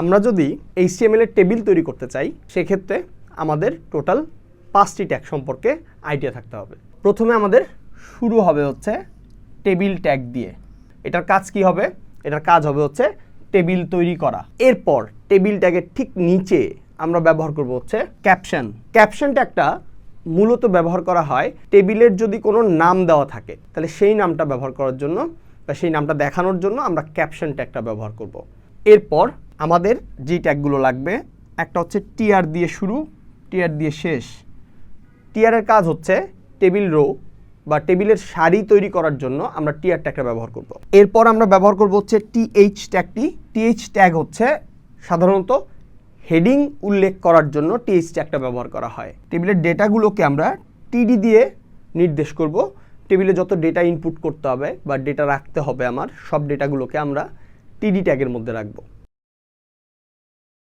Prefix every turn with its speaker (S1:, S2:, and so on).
S1: আমরা যদি HTML এর টেবিল তৈরি করতে চাই সেক্ষেত্রে আমাদের টোটাল 5টি ট্যাগ সম্পর্কে আইডিয়া থাকতে হবে। প্রথমে আমাদের শুরু হবে হচ্ছে টেবিল ট্যাগ দিয়ে। এটার কাজ কি হবে? এটার কাজ হবে হচ্ছে টেবিল তৈরি করা। এরপর টেবিল ট্যাগের ঠিক নিচে আমরা ব্যবহার করব হচ্ছে ক্যাপশন। ক্যাপশন ট্যাগটা মূলত ব্যবহার করা হয় টেবিলের যদি কোনো নাম দেওয়া থাকে তাহলে সেই নামটা ব্যবহার করার জন্য বা সেই নামটা দেখানোর জন্য আমরা ক্যাপশন ট্যাগটা ব্যবহার করব। এরপর আমাদের যে ট্যাগগুলো লাগবে একটা হচ্ছে টিআর দিয়ে শুরু, টিআর দিয়ে শেষ। টিআরের কাজ হচ্ছে টেবিল রো বা টেবিলের সারি তৈরি করার জন্য আমরা টিআর ট্যাগটা ব্যবহার করব। এরপর আমরা ব্যবহার করব হচ্ছে টিএইচ ট্যাগটি। টিএইচ ট্যাগ হচ্ছে সাধারণত হেডিং উল্লেখ করার জন্য টিএইচ ট্যাগটা ব্যবহার করা হয়। টেবিলের ডেটাগুলোকে আমরা টিডি দিয়ে নির্দেশ করব। টেবিলে যত ডেটা ইনপুট করতে হবে বা ডেটা রাখতে হবে আমার সব ডেটাগুলোকে আমরা টিডি ট্যাগের মধ্যে রাখবো।